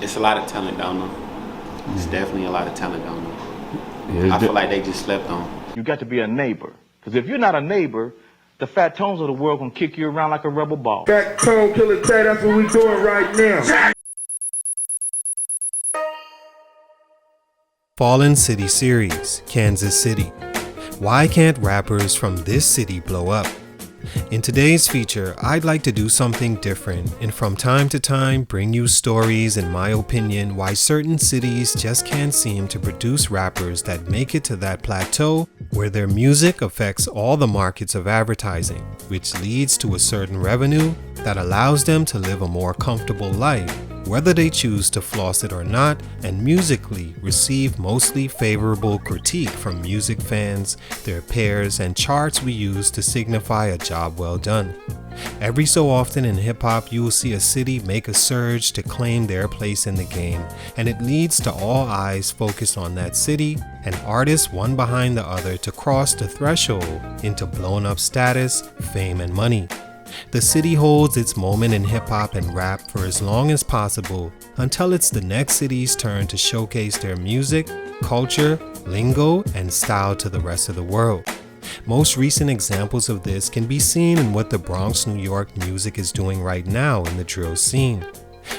It's a lot of talent down there. It's definitely a lot of talent down there. I feel like they just slept on. You got to be a neighbor. Because if you're not a neighbor, the fat tones of the world gonna kick you around like a rubber ball. Fat tone killer Tay, that's what we doing right now. Fallen City Series, Kansas City. Why can't rappers from this city blow up? In today's feature, I'd like to do something different and from time to time bring you stories, in my opinion, why certain cities just can't seem to produce rappers that make it to that plateau where their music affects all the markets of advertising, which leads to a certain revenue that allows them to live a more comfortable life, whether they choose to floss it or not, and musically receive mostly favorable critique from music fans, their peers, and charts we use to signify a job well done. Every so often in hip-hop, you will see a city make a surge to claim their place in the game, and it leads to all eyes focused on that city, and artists one behind the other to cross the threshold into blown-up status, fame, and money. The city holds its moment in hip-hop and rap for as long as possible until it's the next city's turn to showcase their music, culture, lingo, and style to the rest of the world. Most recent examples of this can be seen in what the Bronx, New York music is doing right now in the drill scene.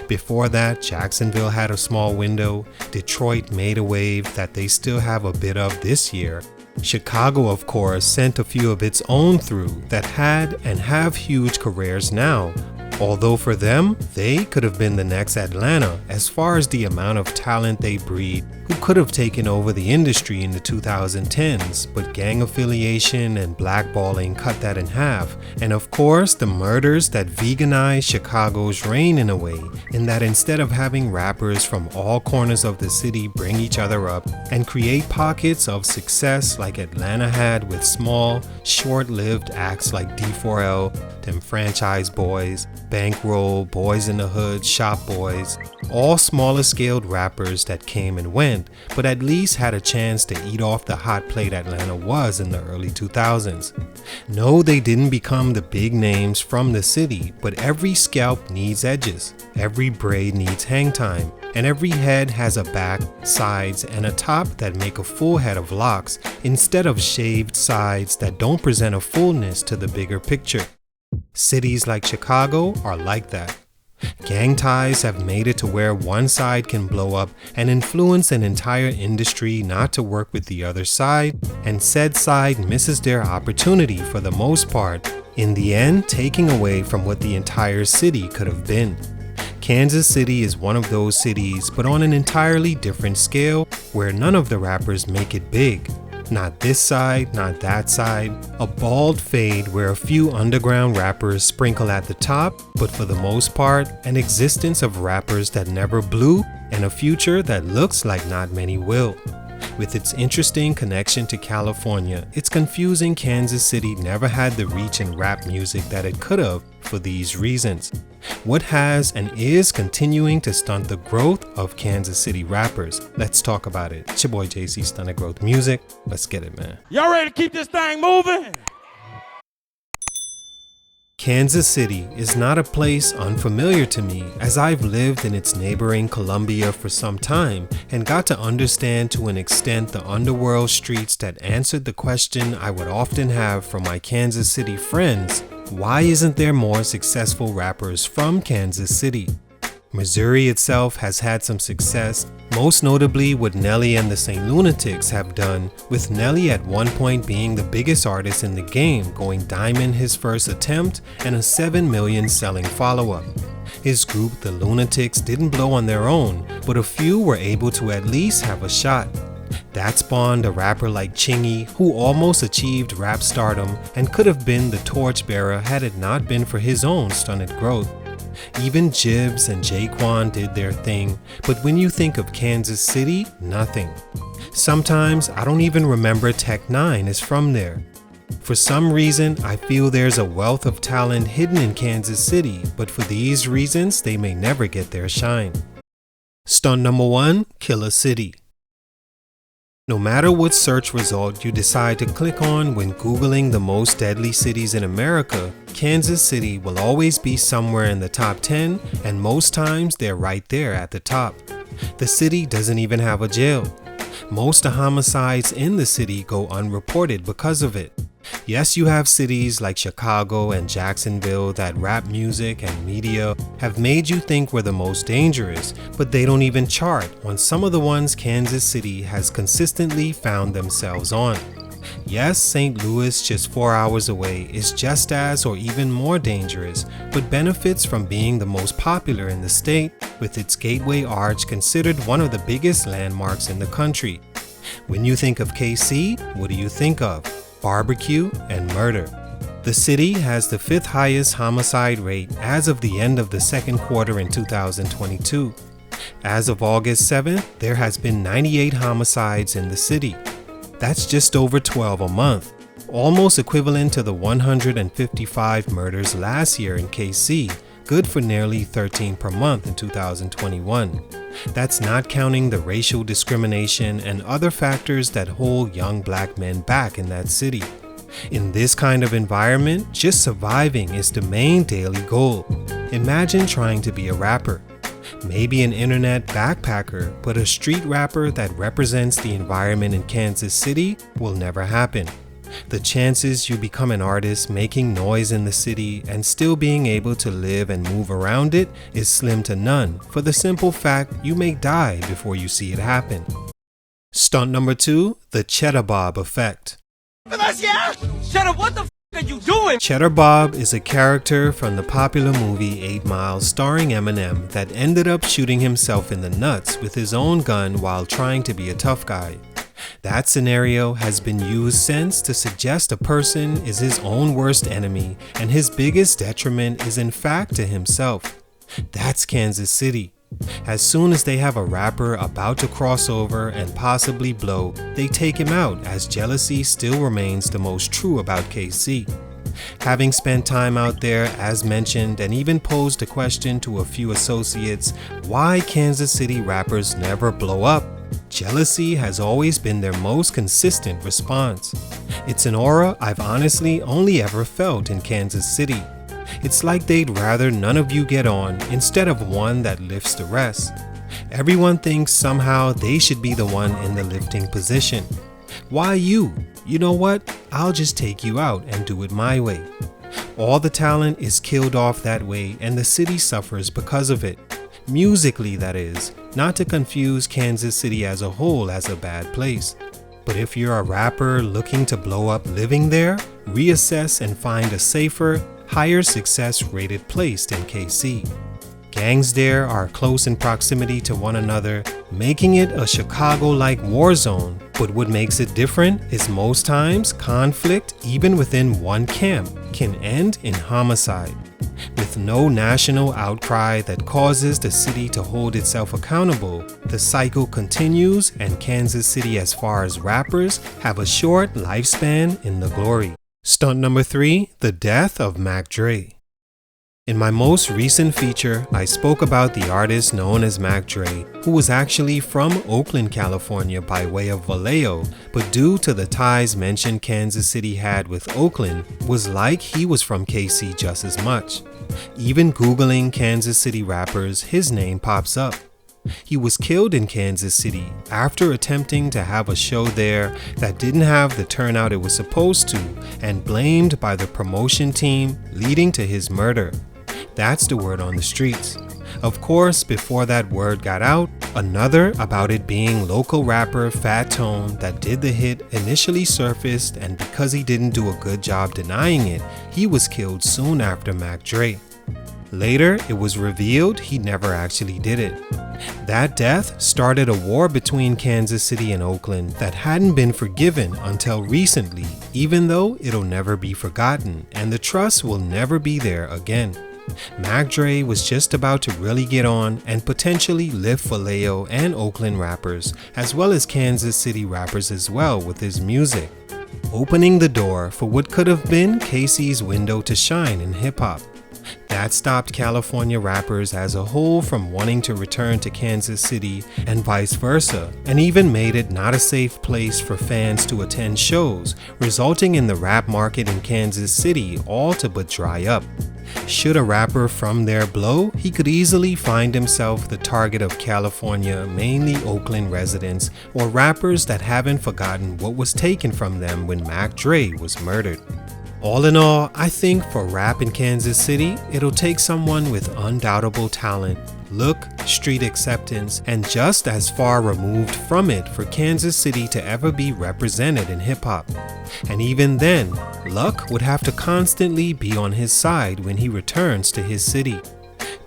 Before that, Jacksonville had a small window, Detroit made a wave that they still have a bit of this year. Chicago, of course, sent a few of its own through that had and have huge careers now, although for them, they could have been the next Atlanta as far as the amount of talent they breed who could have taken over the industry in the 2010s, but gang affiliation and blackballing cut that in half, and of course the murders that veganized Chicago's reign in a way, in that instead of having rappers from all corners of the city bring each other up and create pockets of success like Atlanta had with small, short-lived acts like D4L, them Franchise Boys, Bankroll, Boys in the Hood, Shop Boys, all smaller scaled rappers that came and went, but at least had a chance to eat off the hot plate Atlanta was in the early 2000s. No, they didn't become the big names from the city, but every scalp needs edges, every braid needs hang time, and every head has a back, sides, and a top that make a full head of locks instead of shaved sides that don't present a fullness to the bigger picture. Cities like Chicago are like that. Gang ties have made it to where one side can blow up and influence an entire industry not to work with the other side, and said side misses their opportunity for the most part, in the end taking away from what the entire city could have been. Kansas City is one of those cities, but on an entirely different scale, where none of the rappers make it big. Not this side, not that side, a bald fade where a few underground rappers sprinkle at the top, but for the most part, an existence of rappers that never blew, and a future that looks like not many will. With its interesting connection to California, it's confusing Kansas City never had the reach in rap music that it could have for these reasons. What has and is continuing to stunt the growth of Kansas City rappers? Let's talk about it. It's your boy JC, Stunted Growth Music. Let's get it, man. Y'all ready to keep this thing moving? Kansas City is not a place unfamiliar to me, as I've lived in its neighboring Columbia for some time and got to understand to an extent the underworld streets that answered the question I would often have from my Kansas City friends: why isn't there more successful rappers from Kansas City? Missouri itself has had some success, most notably what Nelly and the St. Lunatics have done, with Nelly at one point being the biggest artist in the game, going diamond his first attempt and a 7 million selling follow-up. His group, the Lunatics, didn't blow on their own, but a few were able to at least have a shot. That spawned a rapper like Chingy, who almost achieved rap stardom and could have been the torchbearer had it not been for his own stunted growth. Even Jibbs and Jaquan did their thing, but when you think of Kansas City, nothing. Sometimes I don't even remember Tech 9 is from there. For some reason, I feel there's a wealth of talent hidden in Kansas City, but for these reasons, they may never get their shine. Stunt number 1, Killer City. No matter what search result you decide to click on when Googling the most deadly cities in America, Kansas City will always be somewhere in the top 10, and most times they're right there at the top. The city doesn't even have a jail. Most of homicides in the city go unreported because of it. Yes, you have cities like Chicago and Jacksonville that rap music and media have made you think were the most dangerous, but they don't even chart on some of the ones Kansas City has consistently found themselves on. Yes, St. Louis, just 4 hours away, is just as or even more dangerous, but benefits from being the most popular in the state, with its Gateway Arch considered one of the biggest landmarks in the country. When you think of KC, what do you think of? Barbecue and murder. The city has the 5th highest homicide rate as of the end of the second quarter in 2022. As of August 7th, there has been 98 homicides in the city. That's just over 12 a month, almost equivalent to the 155 murders last year in KC, good for nearly 13 per month in 2021. That's not counting the racial discrimination and other factors that hold young black men back in that city. In this kind of environment, just surviving is the main daily goal. Imagine trying to be a rapper. Maybe an internet backpacker, but a street rapper that represents the environment in Kansas City will never happen. The chances you become an artist making noise in the city and still being able to live and move around it is slim to none, for the simple fact you may die before you see it happen. Stunt number 2, the Cheddar Bob Effect. Cheddar, what the f are you doing? Cheddar Bob is a character from the popular movie 8 Mile starring Eminem that ended up shooting himself in the nuts with his own gun while trying to be a tough guy. That scenario has been used since to suggest a person is his own worst enemy and his biggest detriment is in fact to himself. That's Kansas City. As soon as they have a rapper about to cross over and possibly blow, they take him out as jealousy still remains the most true about KC. Having spent time out there as mentioned and even posed a question to a few associates why Kansas City rappers never blow up, jealousy has always been their most consistent response. It's an aura I've honestly only ever felt in Kansas City. It's like they'd rather none of you get on instead of one that lifts the rest. Everyone thinks somehow they should be the one in the lifting position. Why you? You know what? I'll just take you out and do it my way. All the talent is killed off that way and the city suffers because of it. Musically, that is, not to confuse Kansas City as a whole as a bad place. But if you're a rapper looking to blow up living there, reassess and find a safer, higher success rated place than KC. Gangs there are close in proximity to one another, making it a Chicago-like war zone. But what makes it different is most times conflict, even within one camp, can end in homicide. With no national outcry that causes the city to hold itself accountable, the cycle continues and Kansas City, as far as rappers, have a short lifespan in the glory. Stunt number 3, the Death of Mac Dre. In my most recent feature, I spoke about the artist known as Mac Dre, who was actually from Oakland, California by way of Vallejo, but due to the ties mentioned Kansas City had with Oakland, was like he was from KC just as much. Even Googling Kansas City rappers, his name pops up. He was killed in Kansas City after attempting to have a show there that didn't have the turnout it was supposed to and blamed by the promotion team, leading to his murder. That's the word on the streets. Of course, before that word got out, another about it being local rapper Fat Tone that did the hit initially surfaced, and because he didn't do a good job denying it, he was killed soon after Mac Dre. Later, it was revealed he never actually did it. That death started a war between Kansas City and Oakland that hadn't been forgiven until recently, even though it'll never be forgotten and the trust will never be there again. Mac Dre was just about to really get on and potentially lift Vallejo and Oakland rappers, as well as Kansas City rappers as well with his music, opening the door for what could have been KC's window to shine in hip-hop. That stopped California rappers as a whole from wanting to return to Kansas City and vice versa, and even made it not a safe place for fans to attend shows, resulting in the rap market in Kansas City all to but dry up. Should a rapper from there blow, he could easily find himself the target of California, mainly Oakland residents, or rappers that haven't forgotten what was taken from them when Mac Dre was murdered. All in all, I think for rap in Kansas City, it'll take someone with undoubtable talent, look, street acceptance, and just as far removed from it for Kansas City to ever be represented in hip-hop. And even then, luck would have to constantly be on his side when he returns to his city.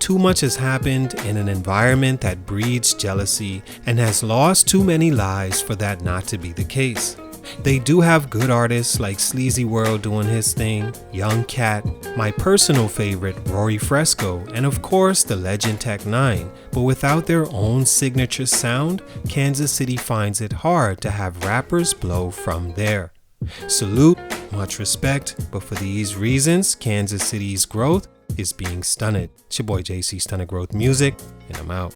Too much has happened in an environment that breeds jealousy and has lost too many lives for that not to be the case. They do have good artists like Sleazy World doing his thing, Young Cat, my personal favorite Rory Fresco, and of course the legend Tech 9, but without their own signature sound, Kansas City finds it hard to have rappers blow from there. Salute, much respect, but for these reasons, Kansas City's growth is being stunted. It's your boy JC, Stunted Growth Music, and I'm out.